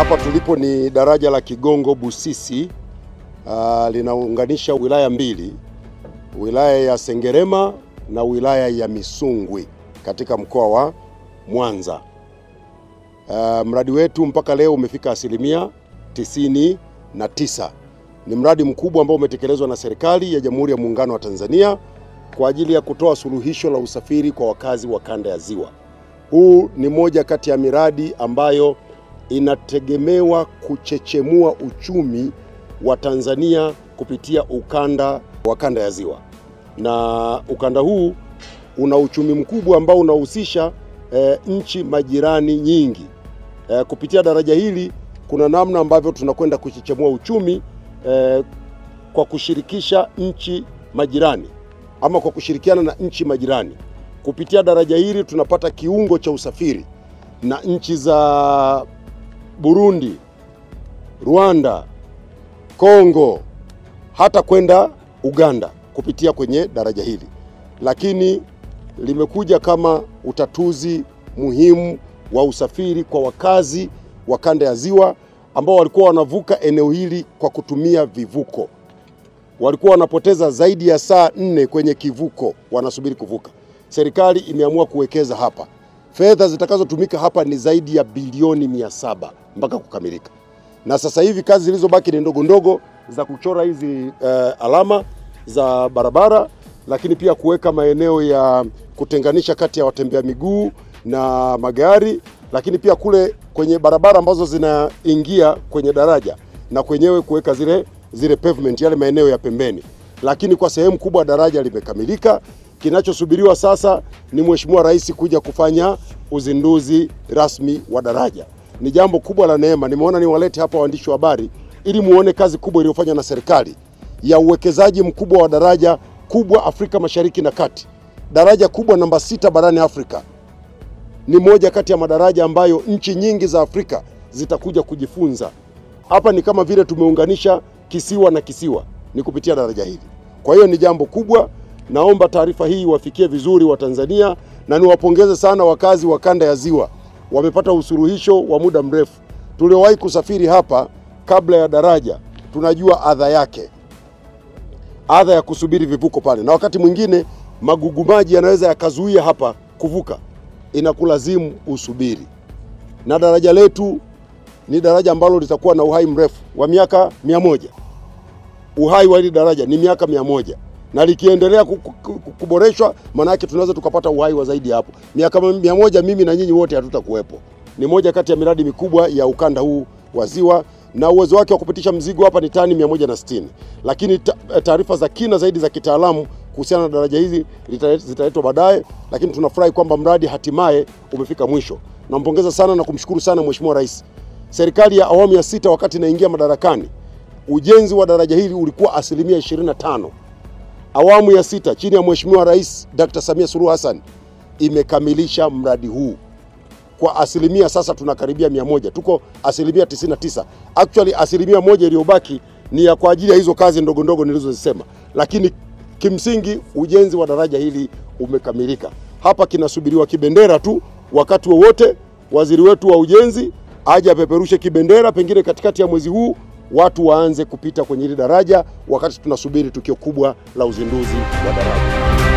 Hapa tulipo ni daraja la Kigongo Busisi, linaunganisha wilaya mbili, wilaya ya Sengerema na wilaya ya Misungwi katika mkoa wa Mwanza. Mradi wetu mpaka leo umefika asilimia 99. Ni mradi mkubwa ambao umetekelezwa na serikali ya Jamhuri ya Muungano wa Tanzania kwa ajili ya kutoa suluhisho la usafiri kwa wakazi wa kanda ya Ziwa. Huu ni moja kati ya miradi ambayo inategemewa kuchechemua uchumi wa Tanzania kupitia ukanda wa kanda ya Ziwa. Na ukanda huu una uchumi mkubwa ambao unahusisha nchi majirani nyingi. Kupitia daraja hili kuna namna ambavyo tunakwenda kuchechemua uchumi kwa kushirikisha nchi majirani ama kwa kushirikiana na nchi majirani. Kupitia daraja hili tunapata kiungo cha usafiri na nchi za Burundi, Rwanda, Kongo, hata kwenda Uganda kupitia kwenye daraja hili. Lakini limekuja kama utatuzi muhimu wa usafiri kwa wakazi wa kanda ya Ziwa ambao walikuwa wanavuka eneo hili kwa kutumia vivuko. Walikuwa wanapoteza zaidi ya saa 4 kwenye kivuko wanasubiri kuvuka. Serikali imeamua kuwekeza hapa. Fedha zitakazotumika hapa ni zaidi ya bilioni 700 mpaka kukamilika. Na sasa hivi kazi zilizobaki ni ndogo ndogo za kuchora hizi alama za barabara, lakini pia kuweka maeneo ya kutenganisha kati ya watembea miguu na magari, lakini pia kule kwenye barabara ambazo zinaingia kwenye daraja na kwenyewe kuweka zile pavement, yale maeneo ya pembeni. Lakini kwa sehemu kubwa daraja limekamilika. Kinachosubiriwa sasa ni Mheshimiwa Rais kuja kufanya uzinduzi rasmi wa daraja. Ni jambo kubwa la neema. Nimeona niwalete hapa waandishi wa habari ili muone kazi kubwa iliyofanywa na serikali ya uwekezaji mkubwa wa daraja kubwa Afrika Mashariki na Kati. Daraja kubwa namba 6 barani Afrika. Ni moja kati ya madaraja ambayo nchi nyingi za Afrika zitakuja kujifunza. Hapa ni kama vile tumeunganisha kisiwa na kisiwa ni kupitia daraja hili. Kwa hiyo ni jambo kubwa. Naomba taarifa hii wafikie vizuri wa Tanzania na niwapongeze sana wakazi wa kanda ya Ziwa. Wamepata usuluhisho wa muda mrefu. Tuliowahi kusafiri hapa kabla ya daraja tunajua adha yake. Adha ya kusubiri vivuko pale. Na wakati mwingine magugu maji yanaweza yakazuia hapa kuvuka. Inakulazimu usubiri. Na daraja letu ni daraja ambalo litakuwa na uhai mrefu wa miaka 100. Uhai wa hili daraja ni miaka 100. Na likiendelea kuboreshwa maana yake tunaweza tukapata uhai wa zaidi hapo. Miaka 100 mimi na nyinyi wote hatutakuwepo. Ni moja kati ya miradi mikubwa ya ukanda huu wa Ziwa na uwezo wake wa kupitisha mzigo hapa ni tani 160. Lakini taarifa za kina zaidi za kitaalamu kuhusiana na daraja hizi zitaletwa baadaye, lakini tunafurahi kwamba mradi hatimaye umefika mwisho. Nampongeza sana na kumshukuru sana Mheshimiwa Rais. Serikali ya awamu ya 6 wakati inaingia madarakani, ujenzi wa daraja hili ulikuwa asilimia 25. Awamu ya 6 chini ya Mheshimiwa Rais Dr. Samia Suluhu Hassan imekamilisha mradi huu kwa asilimia, sasa tunakaribia 100. Tuko asilimia 99. Actually asilimia 1 iliyobaki ni ya kwa ajili ya hizo kazi ndogo ndogo nilizozisema. Lakini kimsingi ujenzi wa daraja hili umekamilika. Hapa kinasubiriwa kibendera tu. Wakati wowote waziri wetu wa ujenzi aje apeperushe kibendera, pengine katikati ya mwezi huu watu waanze kupita kwenye hili daraja wakati tunasubiri tukio kubwa la uzinduzi wa daraja.